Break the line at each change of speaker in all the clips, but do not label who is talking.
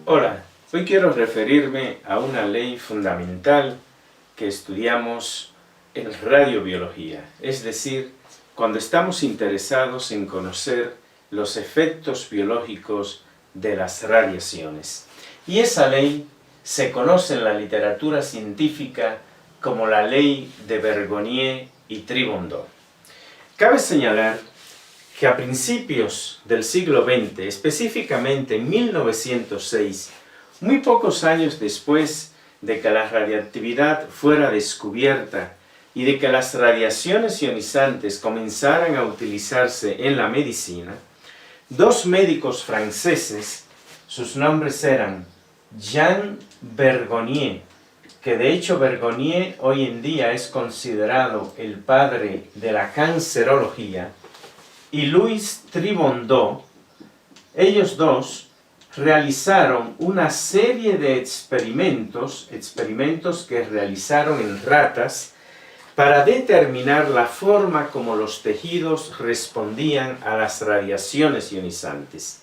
Hola, hoy quiero referirme a una ley fundamental que estudiamos en radiobiología, es decir, cuando estamos interesados en conocer los efectos biológicos de las radiaciones. Y esa ley se conoce en la literatura científica como la ley de Vergonier y Tribondot. Cabe señalar que a principios del siglo XX, específicamente en 1906, muy pocos años después de que la radiactividad fuera descubierta y de que las radiaciones ionizantes comenzaran a utilizarse en la medicina, dos médicos franceses, sus nombres eran Jean Vergonier, que de hecho Vergonier hoy en día es considerado el padre de la cancerología, y Louis Tribondot, ellos dos realizaron una serie de experimentos que realizaron en ratas, para determinar la forma como los tejidos respondían a las radiaciones ionizantes.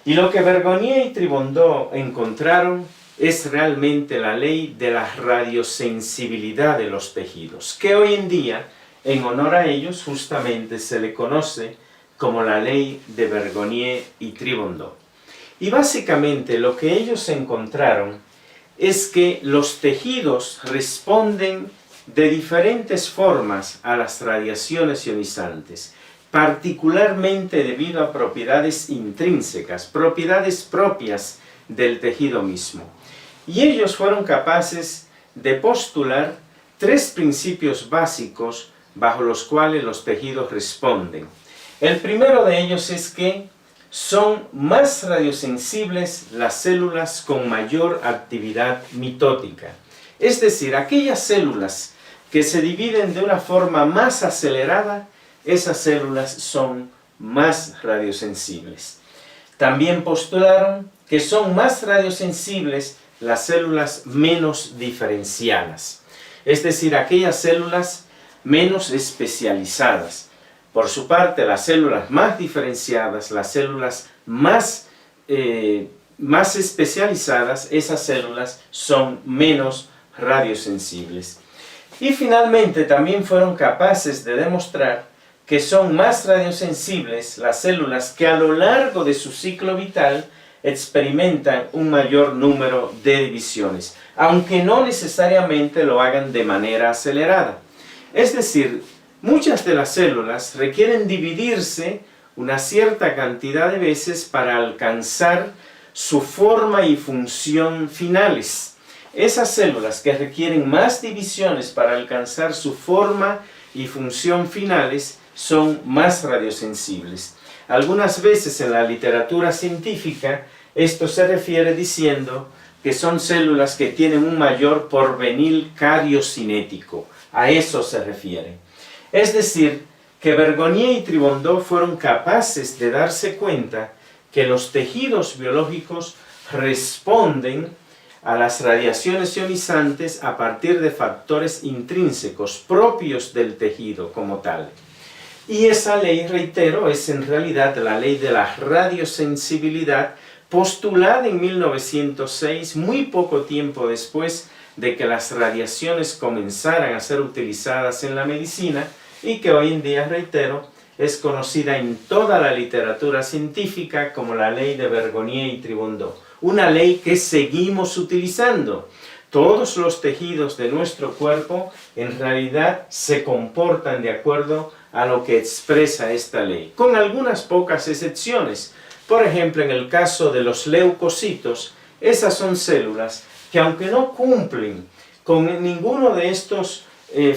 Y lo que Vergonier y Tribondot encontraron es realmente la ley de la radiosensibilidad de los tejidos, que hoy en día, en honor a ellos, justamente se le conoce como la ley de Vergonier y Tribondot. Y básicamente lo que ellos encontraron es que los tejidos responden de diferentes formas a las radiaciones ionizantes, particularmente debido a propiedades intrínsecas, propiedades propias del tejido mismo. Y ellos fueron capaces de postular tres principios básicos bajo los cuales los tejidos responden. El primero de ellos es que son más radiosensibles las células con mayor actividad mitótica. Es decir, aquellas células que se dividen de una forma más acelerada, esas células son más radiosensibles. También postularon que son más radiosensibles las células menos diferenciadas, es decir, aquellas células menos especializadas. Por su parte, las células más diferenciadas, las células más especializadas, esas células son menos radiosensibles. Y finalmente también fueron capaces de demostrar que son más radiosensibles las células que a lo largo de su ciclo vital experimentan un mayor número de divisiones, aunque no necesariamente lo hagan de manera acelerada. Es decir, muchas de las células requieren dividirse una cierta cantidad de veces para alcanzar su forma y función finales. Esas células que requieren más divisiones para alcanzar su forma y función finales son más radiosensibles. Algunas veces en la literatura científica esto se refiere diciendo que son células que tienen un mayor porvenir cariocinético. A eso se refiere. Es decir, que Vergonier y Tribondot fueron capaces de darse cuenta que los tejidos biológicos responden a las radiaciones ionizantes a partir de factores intrínsecos propios del tejido como tal. Y esa ley, reitero, es en realidad la ley de la radiosensibilidad postulada en 1906, muy poco tiempo después de que las radiaciones comenzaran a ser utilizadas en la medicina y que hoy en día, reitero, es conocida en toda la literatura científica como la ley de Vergonier y Tribondot. Una ley que seguimos utilizando. Todos los tejidos de nuestro cuerpo en realidad se comportan de acuerdo a lo que expresa esta ley, con algunas pocas excepciones. Por ejemplo, en el caso de los leucocitos, esas son células que aunque no cumplen con ninguno de estos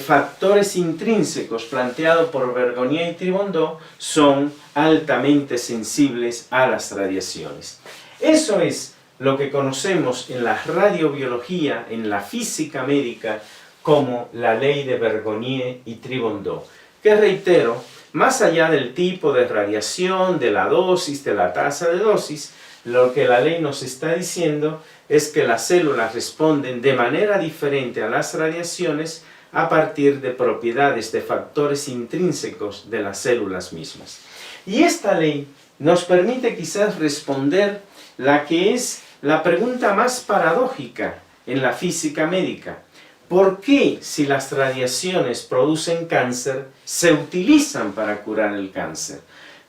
factores intrínsecos planteados por Vergonier y Tribondot, son altamente sensibles a las radiaciones. Eso es lo que conocemos en la radiobiología, en la física médica, como la ley de Vergonier y Tribondot, que reitero, más allá del tipo de radiación, de la dosis, de la tasa de dosis, lo que la ley nos está diciendo es que las células responden de manera diferente a las radiaciones a partir de propiedades de factores intrínsecos de las células mismas. Y esta ley nos permite quizás responder la que es la pregunta más paradójica en la física médica. ¿Por qué, si las radiaciones producen cáncer, se utilizan para curar el cáncer?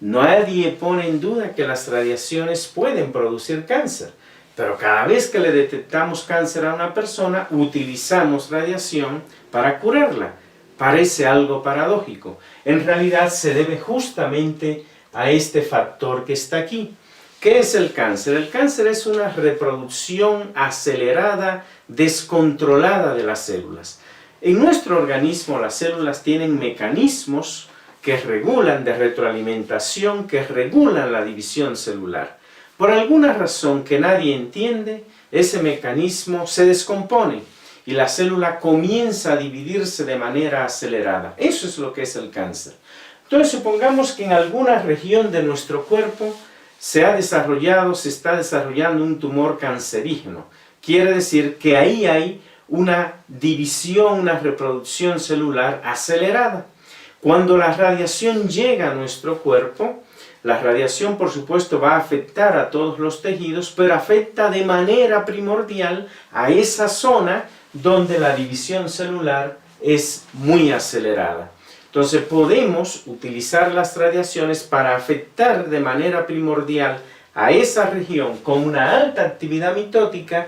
Nadie pone en duda que las radiaciones pueden producir cáncer, pero cada vez que le detectamos cáncer a una persona, utilizamos radiación para curarla. Parece algo paradójico. En realidad se debe justamente a este factor que está aquí. ¿Qué es el cáncer? El cáncer es una reproducción acelerada, descontrolada de las células. En nuestro organismo las células tienen mecanismos que regulan de retroalimentación, que regulan la división celular. Por alguna razón que nadie entiende, ese mecanismo se descompone y la célula comienza a dividirse de manera acelerada. Eso es lo que es el cáncer. Entonces supongamos que en alguna región de nuestro cuerpo se está desarrollando un tumor cancerígeno. Quiere decir que ahí hay una división, una reproducción celular acelerada. Cuando la radiación llega a nuestro cuerpo, la radiación por supuesto va a afectar a todos los tejidos, pero afecta de manera primordial a esa zona donde la división celular es muy acelerada. Entonces podemos utilizar las radiaciones para afectar de manera primordial a esa región con una alta actividad mitótica,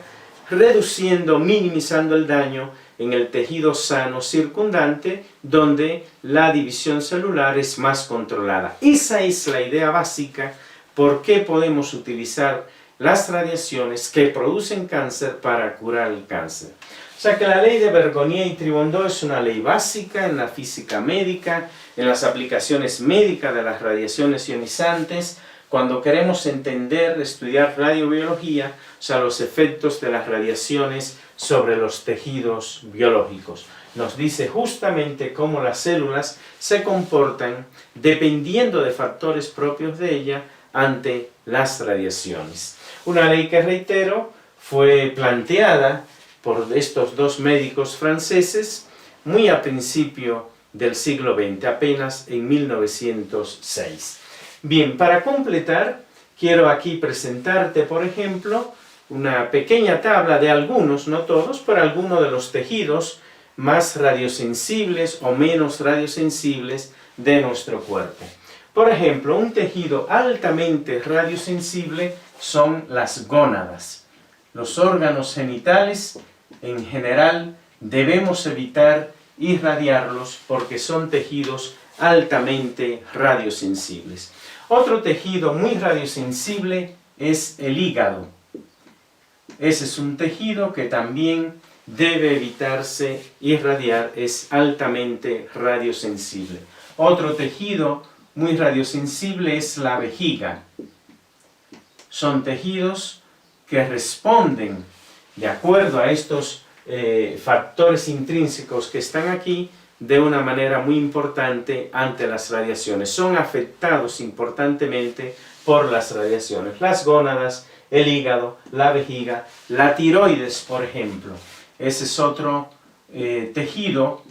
reduciendo, minimizando el daño en el tejido sano circundante, donde la división celular es más controlada. Esa es la idea básica por qué podemos utilizar las radiaciones que producen cáncer para curar el cáncer. O sea que la ley de Bergonié y Tribondó es una ley básica en la física médica, en las aplicaciones médicas de las radiaciones ionizantes, cuando queremos entender, estudiar radiobiología, o sea, los efectos de las radiaciones sobre los tejidos biológicos. Nos dice justamente cómo las células se comportan dependiendo de factores propios de ella ante las radiaciones. Una ley que, reitero, fue planteada por estos dos médicos franceses muy a principio del siglo XX, apenas en 1906. Bien, para completar, quiero aquí presentarte, por ejemplo, una pequeña tabla de algunos, no todos, pero algunos de los tejidos más radiosensibles o menos radiosensibles de nuestro cuerpo. Por ejemplo, un tejido altamente radiosensible son las gónadas. Los órganos genitales, en general, debemos evitar irradiarlos porque son tejidos altamente radiosensibles. Otro tejido muy radiosensible es el hígado. Ese es un tejido que también debe evitarse irradiar, es altamente radiosensible. Otro tejido muy radiosensible es la vejiga. Son tejidos que responden, de acuerdo a estos factores intrínsecos que están aquí, de una manera muy importante ante las radiaciones. Son afectados importantemente por las radiaciones. Las gónadas, el hígado, la vejiga, la tiroides, por ejemplo. Ese es otro tejido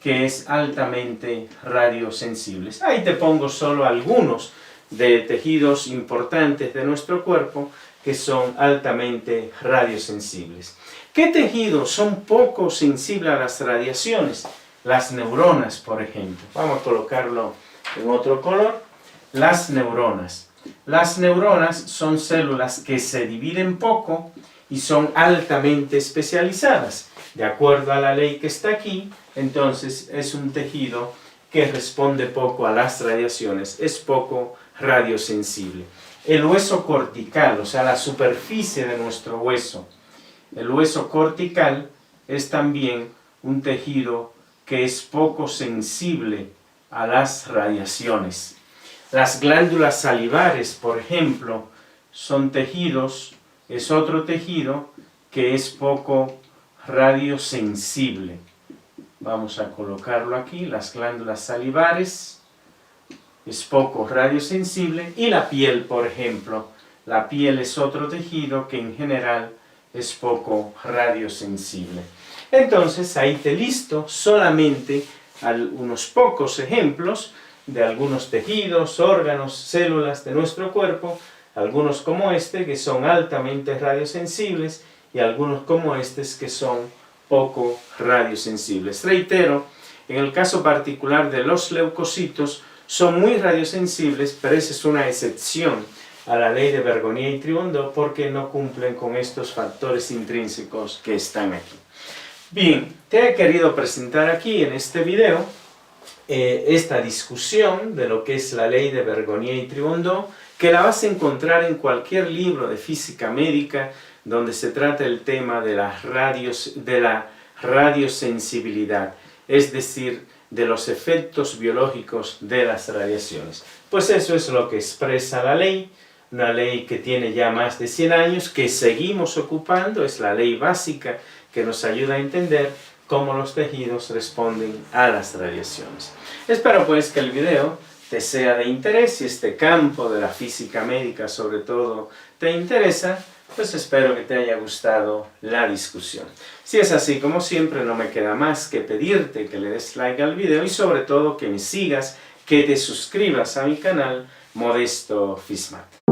que es altamente radiosensible. Ahí te pongo solo algunos de tejidos importantes de nuestro cuerpo que son altamente radiosensibles. ¿Qué tejidos son poco sensibles a las radiaciones? Las neuronas, por ejemplo. Vamos a colocarlo en otro color. Las neuronas. Las neuronas son células que se dividen poco y son altamente especializadas. De acuerdo a la ley que está aquí, entonces es un tejido que responde poco a las radiaciones, es poco radiosensible. El hueso cortical, o sea, la superficie de nuestro hueso. El hueso cortical es también un tejido que es poco sensible a las radiaciones. Las glándulas salivares, por ejemplo, son tejidos, es otro tejido que es poco radiosensible. Vamos a colocarlo aquí, las glándulas salivares es poco radiosensible, y la piel, por ejemplo, la piel es otro tejido que en general es poco radiosensible. Entonces ahí te listo solamente unos pocos ejemplos de algunos tejidos, órganos, células de nuestro cuerpo Algunos como este que son altamente radiosensibles y algunos como estos que son poco radiosensibles. Reitero, en el caso particular de los leucocitos son muy radiosensibles, pero esa es una excepción a la ley de Bergonié y Tribondó porque no cumplen con estos factores intrínsecos que están aquí. Bien, te he querido presentar aquí en este video esta discusión de lo que es la ley de Bergonié y Tribondó, que la vas a encontrar en cualquier libro de física médica donde se trata el tema de la radiosensibilidad, es decir, de los efectos biológicos de las radiaciones. Pues eso es lo que expresa la ley, una ley que tiene ya más de 100 años, que seguimos ocupando, es la ley básica que nos ayuda a entender cómo los tejidos responden a las radiaciones. Espero pues que el video te sea de interés, si este campo de la física médica sobre todo te interesa, pues espero que te haya gustado la discusión. Si es así, como siempre, no me queda más que pedirte que le des like al video y sobre todo que me sigas, que te suscribas a mi canal Modesto Fismat.